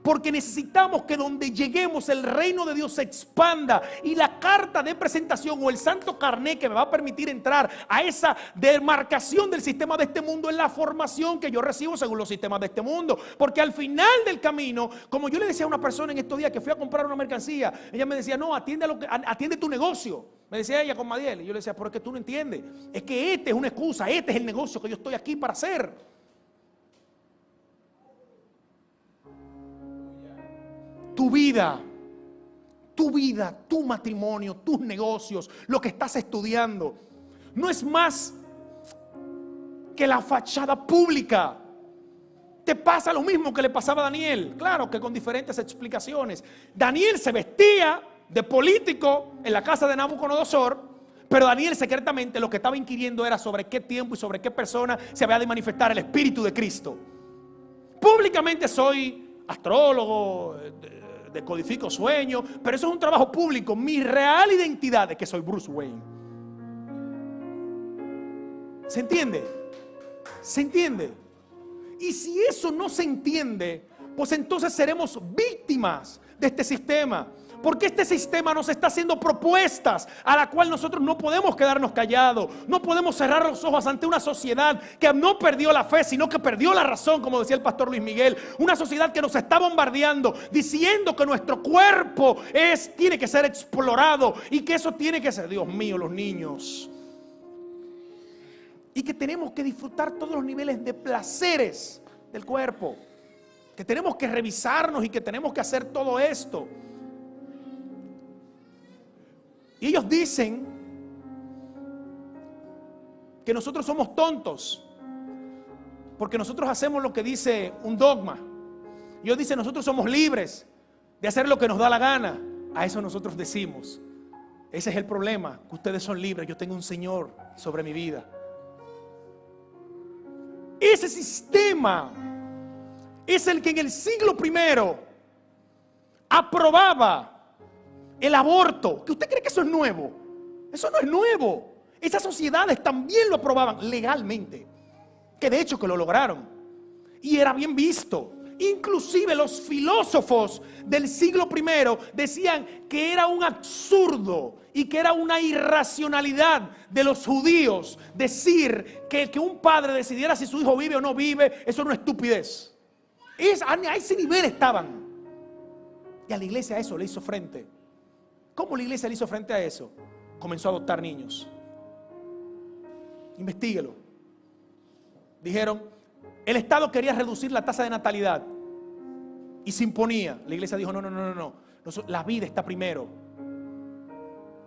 Speaker 2: Porque necesitamos que donde lleguemos el reino de Dios se expanda y la carta de presentación o el santo carné que me va a permitir entrar a esa demarcación del sistema de este mundo es la formación que yo recibo según los sistemas de este mundo. Porque al final del camino, como yo le decía a una persona en estos días que fui a comprar una mercancía, ella me decía, no, atiende tu negocio. Me decía ella con Madiel y yo le decía, pero es que tú no entiendes. Es que este es una excusa, este es el negocio que yo estoy aquí para hacer. Tu vida, tu matrimonio, tus negocios, lo que estás estudiando, no es más que la fachada pública. Te pasa lo mismo que le pasaba a Daniel, claro que con diferentes explicaciones. Daniel se vestía de político en la casa de Nabucodonosor, pero Daniel secretamente lo que estaba inquiriendo era sobre qué tiempo y sobre qué persona se había de manifestar el Espíritu de Cristo. Públicamente soy astrólogo, decodifico sueños, pero eso es un trabajo público. Mi real identidad es que soy Bruce Wayne. ¿Se entiende? ¿Se entiende? Y si eso no se entiende, pues entonces seremos víctimas de este sistema. Porque este sistema nos está haciendo propuestas a la cual nosotros no podemos quedarnos callados. No podemos cerrar los ojos ante una sociedad que no perdió la fe, sino que perdió la razón, como decía el pastor Luis Miguel. Una sociedad que nos está bombardeando, diciendo que nuestro cuerpo tiene que ser explorado y que eso tiene que ser, Dios mío, los niños. Y que tenemos que disfrutar todos los niveles de placeres del cuerpo. Que tenemos que revisarnos y que tenemos que hacer todo esto. Y ellos dicen que nosotros somos tontos porque nosotros hacemos lo que dice un dogma. Ellos dicen nosotros somos libres de hacer lo que nos da la gana. A eso nosotros decimos, ese es el problema, que ustedes son libres, yo tengo un Señor sobre mi vida. Ese sistema es el que en el siglo I aprobaba el aborto. ¿Que usted cree que eso es nuevo? Eso no es nuevo. Esas sociedades también lo aprobaban legalmente, que de hecho que lo lograron y era bien visto. Inclusive los filósofos del siglo I decían que era un absurdo y que era una irracionalidad de los judíos decir que un padre decidiera si su hijo vive o no vive. Eso es una estupidez. A ese nivel estaban. Y a la iglesia eso le hizo frente. ¿Cómo la iglesia le hizo frente a eso? Comenzó a adoptar niños. Investíguelo. Dijeron, el Estado quería reducir la tasa de natalidad y se imponía. La iglesia dijo, no. La vida está primero.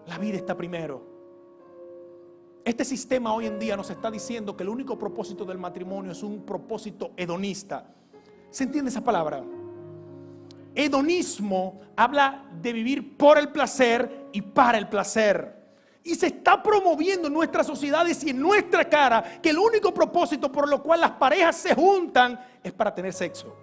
Speaker 2: La vida está primero. Este sistema hoy en día nos está diciendo que el único propósito del matrimonio es un propósito hedonista. ¿Se entiende esa palabra? Hedonismo habla de vivir por el placer y para el placer. Y se está promoviendo en nuestras sociedades y en nuestra cara que el único propósito por lo cual las parejas se juntan es para tener sexo.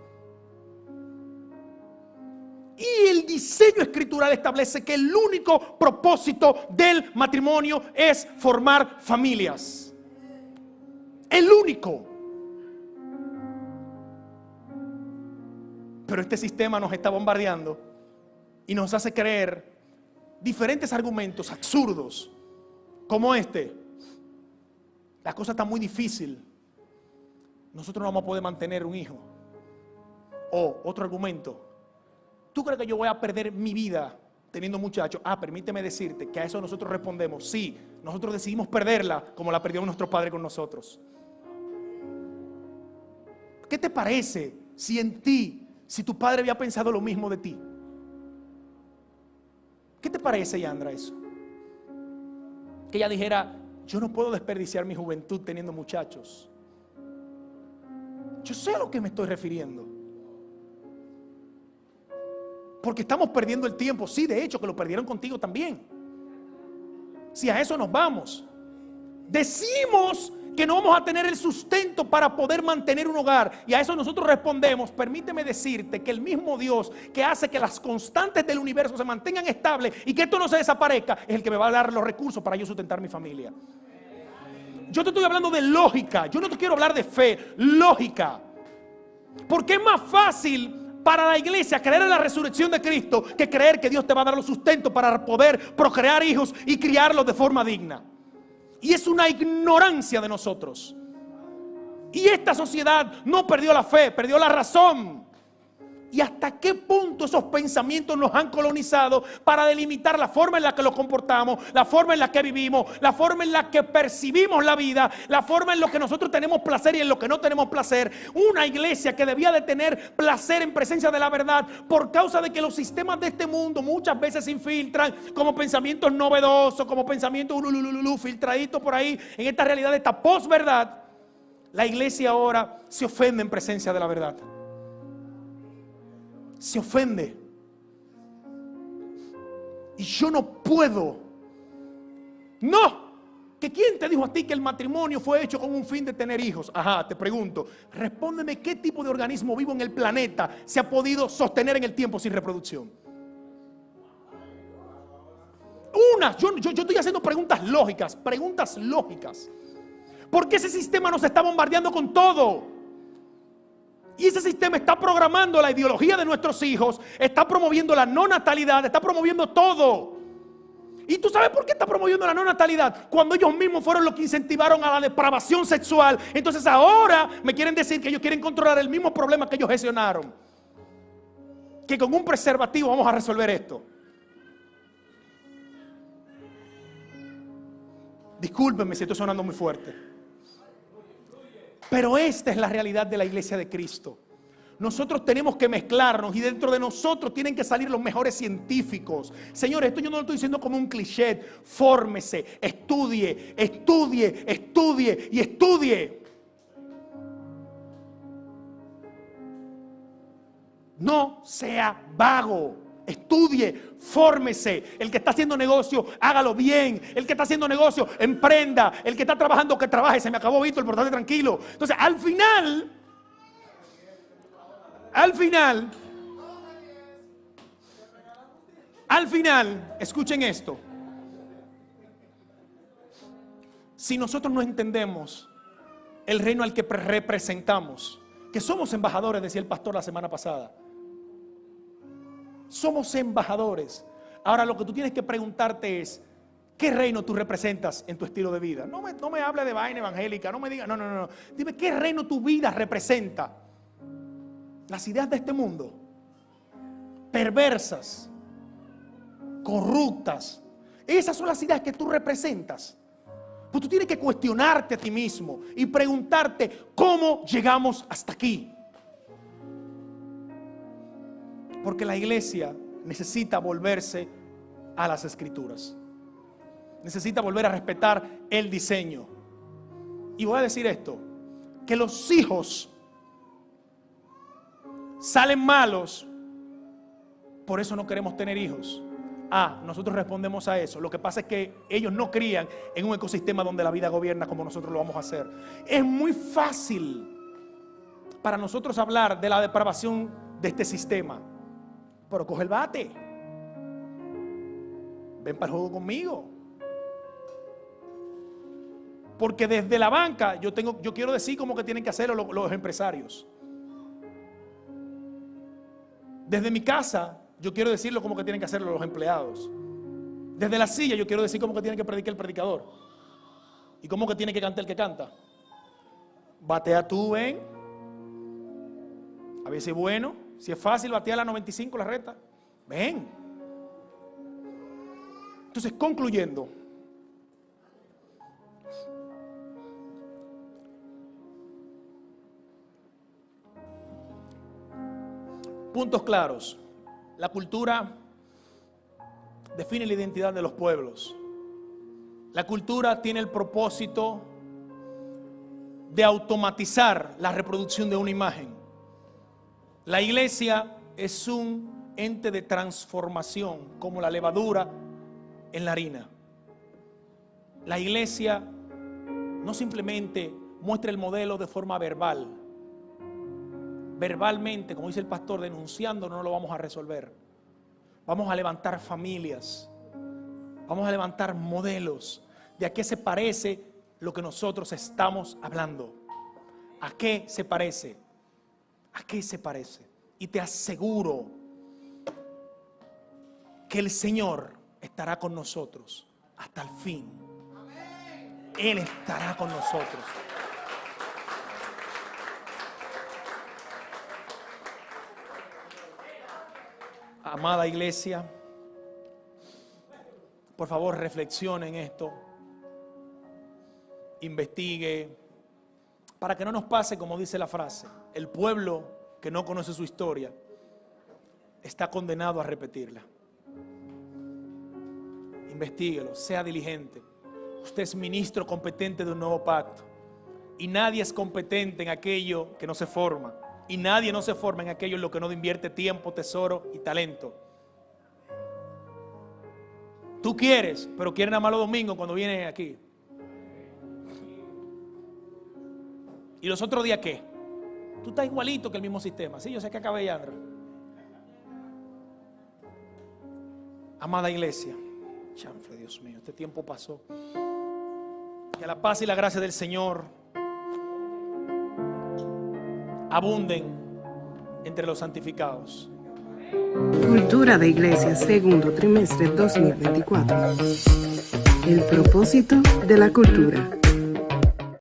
Speaker 2: Y el diseño escritural establece que el único propósito del matrimonio es formar familias. El único. Pero este sistema nos está bombardeando y nos hace creer diferentes argumentos absurdos como este. La cosa está muy difícil. Nosotros no vamos a poder mantener un hijo. O otro argumento. ¿Tú crees que yo voy a perder mi vida teniendo muchachos? Permíteme decirte que a eso nosotros respondemos. Sí, nosotros decidimos perderla como la perdió nuestro padre con nosotros. ¿Qué te parece si tu padre había pensado lo mismo de ti? ¿Qué te parece, Yandra, eso? Que ella dijera, yo no puedo desperdiciar mi juventud teniendo muchachos. Yo sé a lo que me estoy refiriendo. Porque estamos perdiendo el tiempo. Sí, de hecho, que lo perdieron contigo también. Si a eso nos vamos. Decimos que no vamos a tener el sustento para poder mantener un hogar. Y a eso nosotros respondemos, permíteme decirte que el mismo Dios que hace que las constantes del universo se mantengan estables y que esto no se desaparezca, es el que me va a dar los recursos para yo sustentar mi familia. Yo te estoy hablando de lógica. Yo no te quiero hablar de fe, lógica. Porque es más fácil para la iglesia creer en la resurrección de Cristo que creer que Dios te va a dar los sustentos para poder procrear hijos y criarlos de forma digna. Y es una ignorancia de nosotros. Y esta sociedad no perdió la fe, perdió la razón. ¿Y hasta qué punto esos pensamientos nos han colonizado para delimitar la forma en la que los comportamos, la forma en la que vivimos, la forma en la que percibimos la vida, la forma en la que nosotros tenemos placer y en lo que no tenemos placer? Una iglesia que debía de tener placer en presencia de la verdad, por causa de que los sistemas de este mundo muchas veces se infiltran como pensamientos novedosos, como pensamientos filtraditos por ahí en esta realidad, esta posverdad. La iglesia ahora se ofende en presencia de la verdad. Se ofende. Y yo no puedo. No. ¿Que quién te dijo a ti que el matrimonio fue hecho con un fin de tener hijos? Ajá, te pregunto. Respóndeme, ¿qué tipo de organismo vivo en el planeta se ha podido sostener en el tiempo sin reproducción? Yo estoy haciendo preguntas lógicas. Preguntas lógicas. ¿Por qué ese sistema nos está bombardeando con todo? Y ese sistema está programando la ideología de nuestros hijos, está promoviendo la no natalidad, está promoviendo todo. ¿Y tú sabes por qué está promoviendo la no natalidad? Cuando ellos mismos fueron los que incentivaron a la depravación sexual. Entonces ahora me quieren decir que ellos quieren controlar el mismo problema que ellos gestionaron. Que con un preservativo vamos a resolver esto. Discúlpenme si estoy sonando muy fuerte. Pero esta es la realidad de la iglesia de Cristo. Nosotros tenemos que mezclarnos y dentro de nosotros tienen que salir los mejores científicos. Señores, esto yo no lo estoy diciendo como un cliché. Fórmese, estudie, estudie, estudie y estudie. No sea vago. Estudie, fórmese. El que está haciendo negocio, hágalo bien. El que está haciendo negocio, emprenda. El que está trabajando, que trabaje. Se me acabó, Víctor, por estar tranquilo. Entonces, al final, escuchen esto. Si nosotros no entendemos el reino al que representamos, que somos embajadores, decía el pastor la semana pasada. Somos embajadores. Ahora lo que tú tienes que preguntarte es, ¿qué reino tú representas en tu estilo de vida? No me hable de vaina evangélica, no me diga, no. Dime, ¿qué reino tu vida representa? Las ideas de este mundo, perversas, corruptas, esas son las ideas que tú representas. Pues tú tienes que cuestionarte a ti mismo y preguntarte, ¿cómo llegamos hasta aquí? Porque la iglesia necesita volverse a las escrituras. Necesita volver a respetar el diseño. Y voy a decir esto, que los hijos salen malos, por eso no queremos tener hijos. Nosotros respondemos a eso. Lo que pasa es que ellos no crían en un ecosistema donde la vida gobierna como nosotros lo vamos a hacer. Es muy fácil para nosotros hablar de la depravación de este sistema. Pero coge el bate. Ven para el juego conmigo. Porque desde la banca yo quiero decir cómo que tienen que hacerlo los empresarios. Desde mi casa yo quiero decirlo cómo que tienen que hacerlo los empleados. Desde la silla yo quiero decir cómo que tiene que predicar el predicador. Y cómo que tiene que cantar el que canta. Batea tú, ven. A veces bueno. Si es fácil, batea la 95, la recta. Ven. Entonces, concluyendo. Puntos claros. La cultura define la identidad de los pueblos. La cultura tiene el propósito de automatizar la reproducción de una imagen. La iglesia es un ente de transformación, como la levadura en la harina. La iglesia no simplemente muestra el modelo de forma verbal. Verbalmente, como dice el pastor, denunciando no lo vamos a resolver. Vamos a levantar familias. Vamos a levantar modelos de a qué se parece lo que nosotros estamos hablando. ¿A qué se parece? ¿A qué se parece? Y te aseguro que el Señor estará con nosotros hasta el fin. Él estará con nosotros. Amada iglesia, por favor reflexione en esto, investigue, para que no nos pase como dice la frase, el pueblo que no conoce su historia está condenado a repetirla. Investíguelo, sea diligente. Usted es ministro competente de un nuevo pacto y nadie es competente en aquello que no se forma. Y nadie no se forma en aquello en lo que no invierte tiempo, tesoro y talento. Tú quieres, pero quieres nada más los domingos cuando vienes aquí. ¿Y los otros días qué? Tú estás igualito que el mismo sistema. Sí, yo sé que acabé ya, Andrés. Amada iglesia, chanfle, Dios mío, este tiempo pasó. Que la paz y la gracia del Señor abunden entre los santificados.
Speaker 1: Cultura de Iglesia, segundo trimestre 2024. El propósito de la cultura.